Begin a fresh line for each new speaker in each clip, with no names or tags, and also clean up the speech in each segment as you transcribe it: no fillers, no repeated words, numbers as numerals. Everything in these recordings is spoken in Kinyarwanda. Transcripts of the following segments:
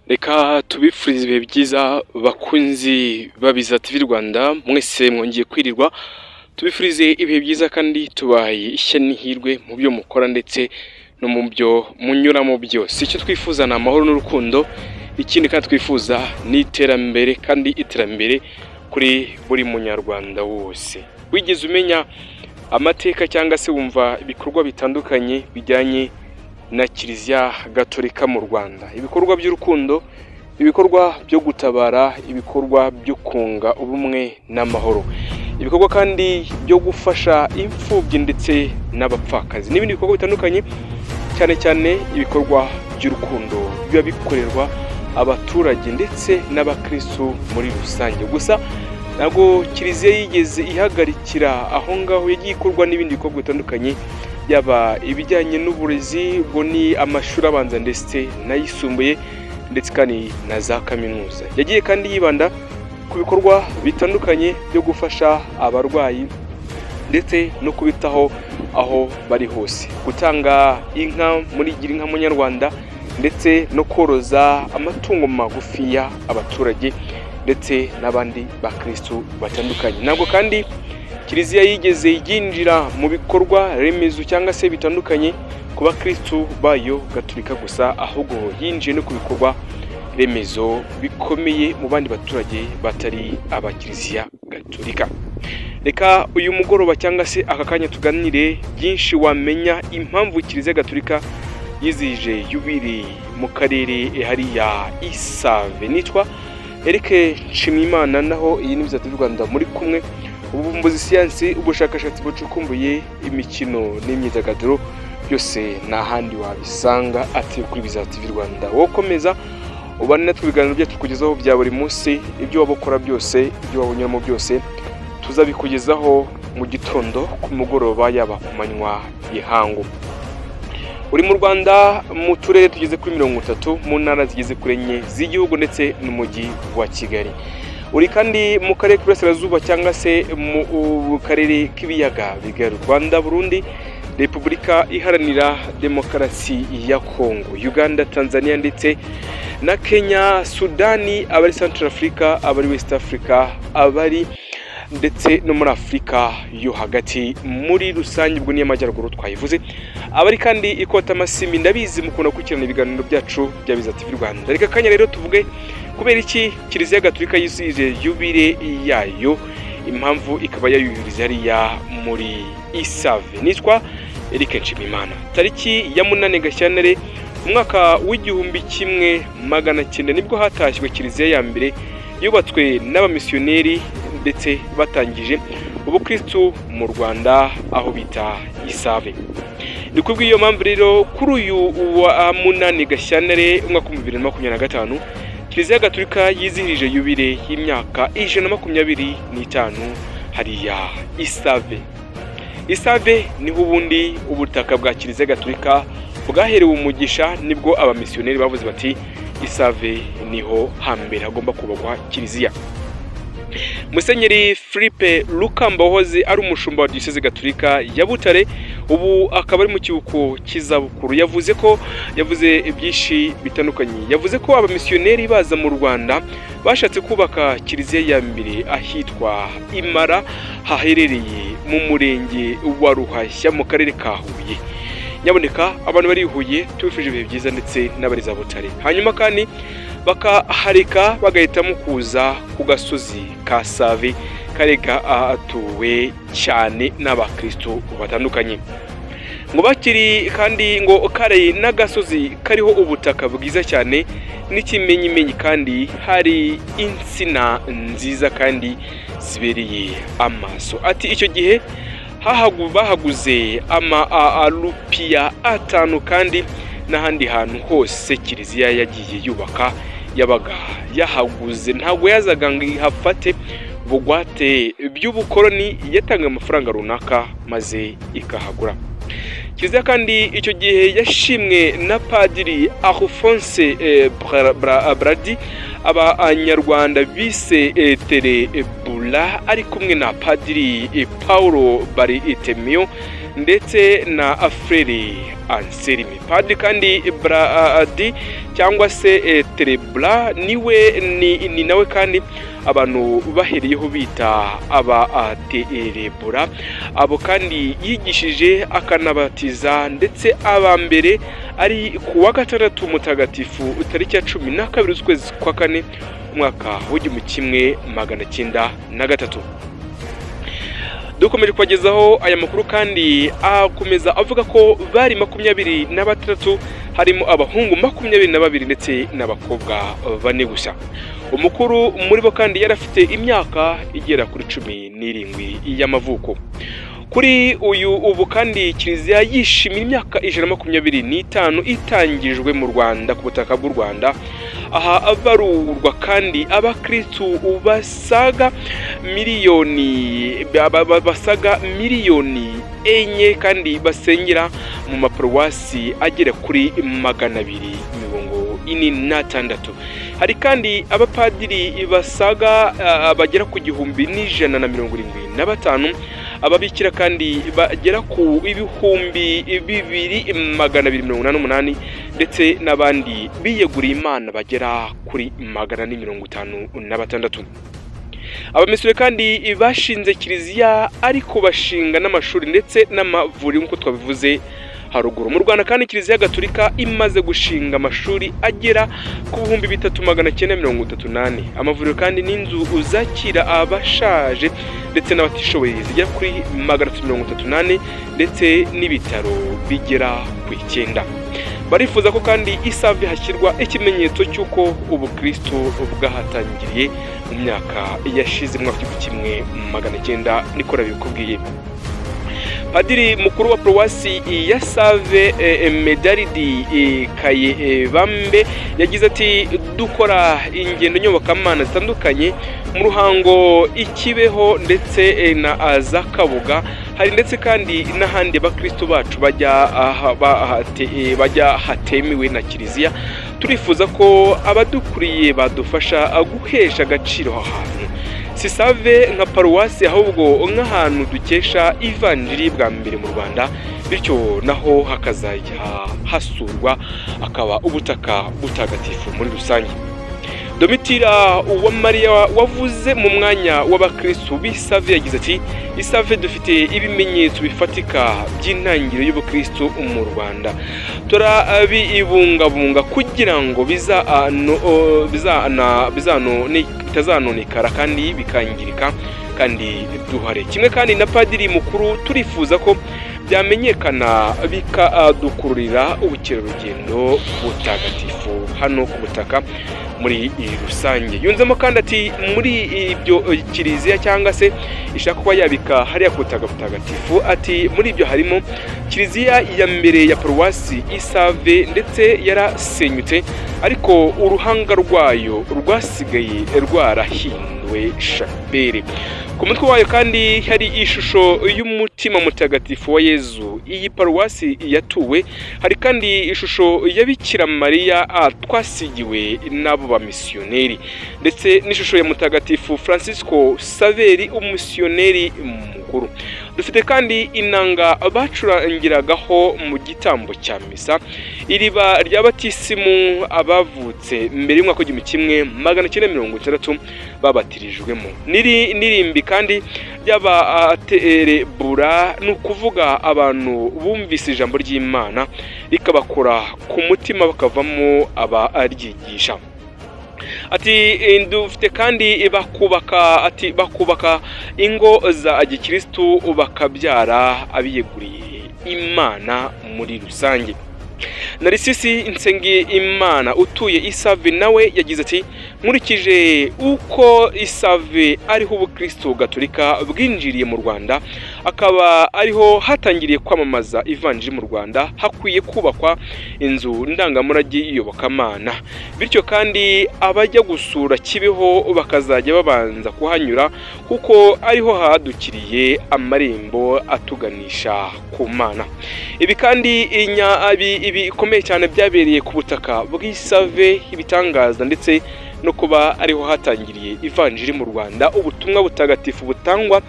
Reka tubifurize ibihe byiza bakunzi babiza TV Rwanda mwese mwongeye kwirirwa tubifurize ibihe byiza kandi tubaye ishya n'ihirwe mu byo mukora ndetse no mu byo munyuramo byose. Icyo twifuza ni amahoro n'urukundo, ikindi kandi twifuza ni iterambere kandi iterambere kuri buri munyarwanda wose. Wigeze umenya amateka cyangwa se wumva ibikorwa bitandukanye bijyanye na Kiliziya Gatolika mu Rwanda? Ibikorwa by'urukundo, ibikorwa byo gutabara, ibikorwa byo kunga ubumwe n'amahoro, ibikorwa kandi byo gufasha imfubyi ndetse n'abapfakazi n'ibindi bikorwa bitandukanye, cyane cyane ibikorwa by'urukundo biba bikorerwa abaturage ndetse n'abakristo muri rusange. Gusa ntabwo Kiliziya yigeze ihagarikira aho ngaho, yagiye ikorwa n'ibindi bikorwa bitandukanye, yaba ibijyanye n'uburezi, ubwo ni amashuri abanza ndetse n'ayisumbuye ndetse kandi na za kaminuza. Yagiye kandi yibanda ku bikorwa bitandukanye byo gufasha abarwayi ndetse no kubitaho aho bari hose, gutanga inka muri gira inka munyarwanda ndetse no koroza amatungo magufiya abaturage ndetse n'abandi bakristo batandukanye. Ntabwo kandi Kiliziya yigeze yinjira mu bikorwa remezo cyangwa se bitandukanye ku bakristo bayo Gatolika gusa, ahubwo yinjiye no ku bikorwa remezo bikomeye mu bandi baturage batari aba Kiliziya Gatolika. Reka uyu mugoroba cyangwa se aka kanya tuganire byinshi wamenya impamvu Kiliziya Gatolika yizihije yubile mu karere hariya Isave. Nitwa Eric Nshimiyimana, naho iyi ni Biza TV Rwanda muri kumwe, ubuvumbuzi, siyansi, ubushakashatsi bucukumbuye, imikino n'imyidagaduro, byose nta handi wabisanga atari kuri Biza TV Rwanda. Wowe komeza ubane natwe ibiganiro byacu tukugezaho bya buri munsi, ibyo wabukora byose, ibyo wabonyemo byose tuzabikugezaho mu gitondo, ku mugoroba, yaba ku manywa y'ihangu. Uri mu Rwanda mu turere tugeze kuri 30, mu ntara zigeze kuri 4 z'igihugu ndetse n'umujyi wa Kigali. Uri kandi mu karere k'Iburasirazuba cyangwa se mu karere k'ibiyaga bigari: Rwanda, Burundi, Repubulika Iharanira Demokarasi ya Kongo, Uganda, Tanzania ndetse na Kenya, Sudani, abari Central Africa, abari West Africa, abari ndetse no muri Afrika yo hagati muri rusange, ubwo ni amajyaruguru twayivuze, abari kandi ikota Masimi. Ndabizi mukunda gukurikirana ibiganiro byacu bya Biza TV Rwanda. Reka kanya rero tuvuge kubera iki Kiliziya Gatolika yizihije yubile yayo, impamvu ikaba yayubiriza hariya muri Isave. Nitwa Eric Nshimiyimana. Tariki ya 8 Gashyantare umwaka w'igihumbi 1900 nibwo hatashywe Kiliziya ya mbere yubatswe n'abamisiyoneri ndetse batangije ubukristo mu Rwanda aho bita Isave. Ni kubw'iyo mpamvu rero kuri uyu wa 8 Gashyantare umwaka 2025 Kiliziya Gatolika yizihirije yubile y'imyaka 125 hariya Isave. Isave niho ubundi ubutaka bwa Kiliziya Gatolika bwaherewe umugisha, nibwo abamisiyoneri bavuze bati Isave niho hambere hagomba kubakwa Kiliziya. Musenyeri Philippe Lukamba wahoze ari umushumba wa Diyoseze Gatolika ya Butare, ubu akaba ari mu kibuko cy'izabukuru, yavuze byinshi bitandukanye. Yavuze ko abamisiyoneri baza mu Rwanda bashatse kubaka Kiliziya ya mbere ahitwa Imara, haherereye mu murenge wa Ruhashya mu karere ka Huye. Nyaboneka abantu bari Huye tubifuje ibihe byiza ndetse n'abari za Butare, hanyuma kandi bakahareka bagahitamo kuza ku gasozi ka Save kareka atuwe cyane n'abakristo batandukanye. Ngo bakiri kandi ngo kare n'agasozi kariho ubutaka bwiza cyane n'ikimenyimenyi, kandi hari insina nziza kandi zibereye amaso. Ati icyo gihe bahaguze arupiya 5, kandi n'ahandi hantu hose Kiliziya yagiye yubaka yabaga yahaguze. Ntabwo yazaga ngo ihafate bugwate by'ubukoroni, yatanga amafaranga runaka maze ikahagura. Kiliziya kandi icyo gihe yashimwe na Padiri Alphonse Bradi, abanyarwanda bise Terebula, ari kumwe na Padiri Paulo Bartholomew ndetse na Frere Anselme. Padiri kandi Bradi cyangwa se Terebra ni nawe kandi abantu bahereyeho bita aba Terebra. Abo kandi yigishije akanabatiza ndetse aba mbere ari ku wa gatandatu mutagatifu tariki ya 12 z'ukwezi kwa kane umwaka w'1903. Dukomeje kubagezaho aya makuru kandi akomeza avuga ko bari 26 harimo abahungu 22 ndetse n'abakobwa 4 gusa. Umukuru muri bo kandi yarafite imyaka igera kuri 17 y'amavuko. Kuri ubu kandi Kiliziya yishimira imyaka 125 itangijwe mu Rwanda ku butaka bw'u Rwanda. Aha abarurwa kandi abakristu basaga miliyoni enye kandi basengera mu maparuwasi agera kuri 246. Hari kandi abapadiri basaga bagera ku 1175, ababikira kandi bagera ku 2288 ndetse n'abandi biyeguriye Imana bagera kuri 456. Abamisiyoneri kandi bashinze Kiliziya ariko bashinga n'amashuri ndetse n'amavuriro nk'uko twabivuze haruguru. Mu Rwanda kandi Kiliziya Gatolika imaze gushinga amashuri agera ku 3938, amavuriro kandi n'inzu uzakira abashaje ndetse n'abatishoboye zigera kuri 138 ndetse n'ibitaro bigera ku 9. Barifuza ko kandi Isave hashyirwa ikimenyetso cy'uko ubukristo bwahatangiriye mu myaka yashize mu 1900 niko rabikubwiye. Padiri mukuru wa Paruwasi ya Save Medaridi Kayebambe yagize ati dukora ingendo nyobokamana zitandukanye mu Ruhango, Ikibeho ndetse na Azakabuga. Hari ndetse kandi n'ahandi abakristo bacu bajya hatemewe na Kiliziya. Turifuza ko abadukuriye badufasha guhesha agaciro aho hantu. Sisave nka paruwasi ahubwo nk'ahantu dukesha ivanjiri bwa mbere mu Rwanda, bityo naho hakazajya hasurwa akaba ubutaka butagatifu muri rusange. Domitira Uwamariya wavuze mu mwanya w'abakristo b'Isave yagize ati Isave dufite ibimenyetso bifatika by'intangiriro y'ubukristo mu Rwanda, turabibungabunga kugira ngo bitazanonekara kandi bikangirika kandi duhare. Kimwe kandi na Padiri mukuru turifuza ko byamenyekana bikadukururira ubukerarugendo butagatifu hano ku butaka muri rusange. Yunzemo kandi ati muri ibyo Kiliziya cyangwa se ishaka kuba yabika hariya ku butaka butagatifu, ati muri ibyo harimo Kiliziya ya mbere ya Paruwasi Isave ndetse yarasenyutse ariko uruhanga rwayo rwasigaye rwarahinduwe shapeli. Ku mutwe wayo kandi hari ishusho y'umutima mutagatifu wa Yezu. Iyi paruwasi yatuwe. Hari kandi ishusho ya Bikira Mariya twasigiwe n'abo bamisiyoneri ndetse n'ishusho ya mutagatifu Francisco Saveri umumisiyoneri mukuru. Dufite kandi inanga bacurangiragaho mu gitambo cya misa, iriba rya batisimu abavutse mbere y'umwaka w'1960 babatirijwemo, nirimbi kandi ry'abaterebura ni ukuvuga abantu bumvise ijambo ry'Imana rikabakora ku mutima bakavamo abaryigisha. Ati dufite kandi bakubaka ingo za gikristo bakabyara abiyeguriye Imana muri rusange. Narisisi Nsengimana utuye Isave nawe yagize ati nkurikije uko Isave ariho ubukristo gatolika bwinjiriye mu Rwanda akaba ariho hatangiriye kwamamaza ivanjiri mu Rwanda, hakwiye kubakwa inzu ndangamurage y'Iyobokamana, bityo kandi abajya gusura Kibeho bakazajya babanza kuhanyura kuko ariho hadukiriye amarembo atuganisha ku Mana. Ibi kandi bikomeye cyane byabereye ku butaka bw'Isave, ibitangaza ndetse no kuba ariho hatangiriye ivanjiri mu Rwanda. Ubutumwa butagatifu butangwa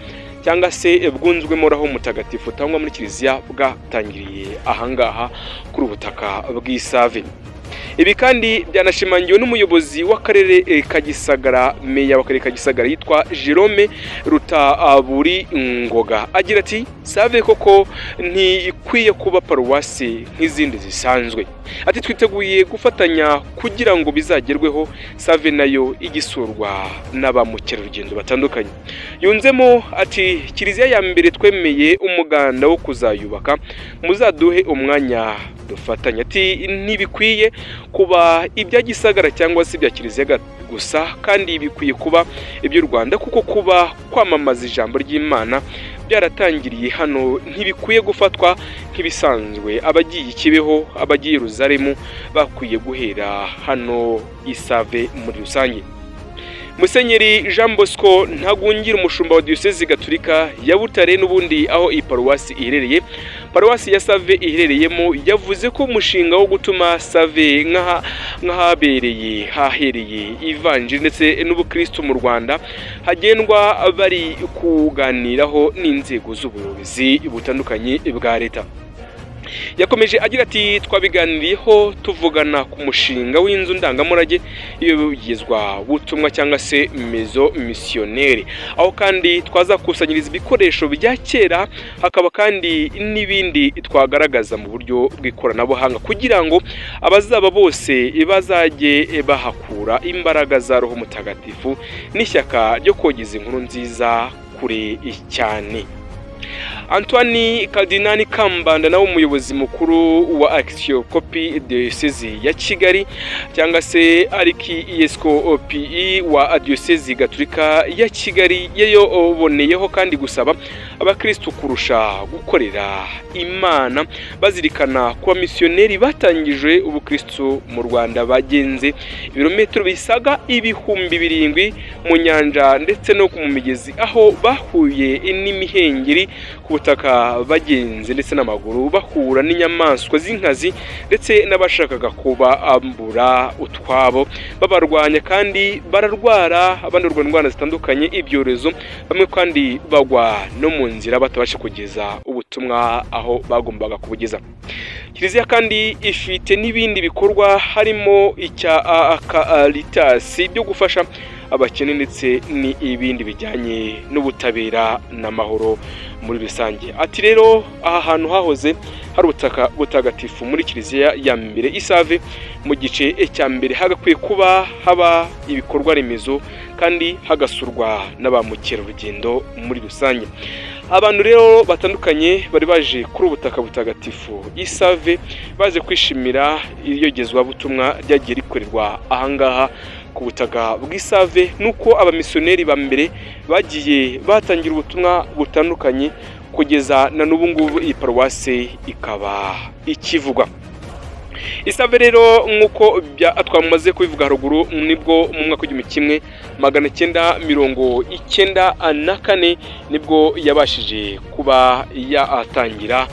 cyangwa se bwunzwemo roho mutagatifu cyangwa muri kiliziya bwatangiriye ahangaha kuri ubutaka bw'Isave. Ibi kandi byanashimangiwe n'umuyobozi w'akarere ka Gisagara, meya w'akarere ka Gisagara yitwa Jerome Rutaburi Ngoga, agira ati Save koko ntikwiye kuba paruwasi nk'izindi zisanzwe. Ati twiteguye gufatanya kugira ngo bizagerweho, Save nayo igisurwa n'abamukerarugendo batandukanye. Yunzemo ati kiliziya ya mbere twemeye umuganda wo kuzayubaka, muzaduhe umwanya dufatanya. Ati ntibikwiye kuba ibya Gisagara cyangwa se ibya kiliziya gusa, kandi bikwiye kuba iby'u Rwanda, kuko kuba kwamamaza ijambo ry'Imana byaratangiriye hano ntibikwiye gufatwa nk'ibisanzwe. Abagiye Kibeho, abagiye Yerusalemu bakwiye guhera hano Isave muri rusange. Musenyeri Jean Bosco Ntagungira, umushumba wa Diocese Gatolika ya Butare n'ubundi aho iyi paruwasi iherereye, paruwasi ya Save iherereyemo, yavuze ko umushinga wo gutuma Save nk'ahabereye hahereye ivanjiri ndetse n'ubukristo mu Rwanda hagendwa bari kuganiraho n'inzego z'ubuyobozi butandukanye bwa leta. Yakomeje agira ati twabiganiriyeho tuvugana ku mushinga w'inzu ndangamurage y'iyogezwa butumwa cyangwa se mezo missionnaire, aho kandi twazakusanyiriza ibikoresho bya kera, hakaba kandi n'ibindi twagaragaza mu buryo bw'ikoranabuhanga kugira ngo abazaba bose bazajye bahakura imbaraga za Roho Mutagatifu n'ishyaka ryo kogeza inkuru nziza kure cyane. Antoine Cardinal Kambanda nawe umuyobozi mukuru wa Archiepiscopi Diocese ya Kigali cyangwa se Archiepiscopi wa Diocese Gatolika ya Kigali, yayoboneyeho kandi gusaba abakristo kurusha gukorera Imana bazirikana kuba missionnaire batangije ubukristo mu Rwanda bagenze ibirometero bisaga 7,000 mu nyanja ndetse no mu migezi, aho bahuye n'imihengeri ku butaka bagenze ndetse n'amaguru, bahura n'inyamaswa z'inkazi ndetse n'abashakaga kuba ambura utwabo, babarwanya kandi bararwara, abandurwa indwara zitandukanye, ibyorezo, bamwe kandi bagwa no mu nzira batabasha kugeza ubutumwa aho bagombaga kubugeza. Kiliziya kandi ifite n'ibindi bikorwa harimo icya Caritas byo gufasha abakene ndetse n'ibindi bijyanye n'ubutabera n'amahoro muri rusange. Ati rero aha hantu hahoze hari ubutaka butagatifu muri kiliziya ya mbere Isave, mu gice cya mbere hagakwiye kuba haba ibikorwa remezo kandi hagasurwa n'abamukerarugendo muri rusange. Abantu rero batandukanye bari baje kuri ubutaka butagatifu Isave baje kwishimira iyogezwa butumwa ryagiye rikorerwa ahangaha ku butaka bw'Isave, nuko abamisiyoneri ba mbere bagiye batangira ubutumwa butandukanye kugeza na n'ubu ngubu iyi paruwase ikaba ikivugwa. Isave rero nk'uko twamaze kubivuga haruguru, nibwo mu mwaka w'1994 nibwo yabashije kuba yatangira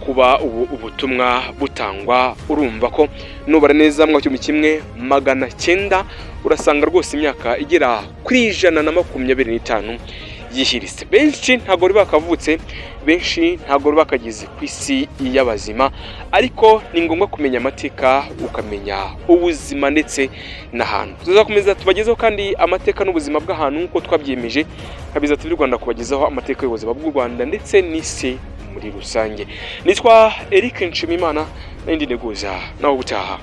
kuba ubutumwa butangwa. Urumva ko nubara neza mu mwaka w'1900 urasanga rwose imyaka igera kuri 125 yihirise. Benshi ntago bari bakavutse, benshi ntago bari bakageze ku isi y'abazima, ariko ni ngombwa kumenya amateka, ukamenya ubuzima ndetse n'ahantu. Tuzakomeza tubagezeho kandi amateka n'ubuzima bw'ahantu nk'uko twabyemeje, kabiza TV Rwanda kubagezaho amateka y'ubuzima bw'u Rwanda ndetse n'isi muri rusange. Nitwa Eric Nshimimana, n'indi neguza naho gutaha.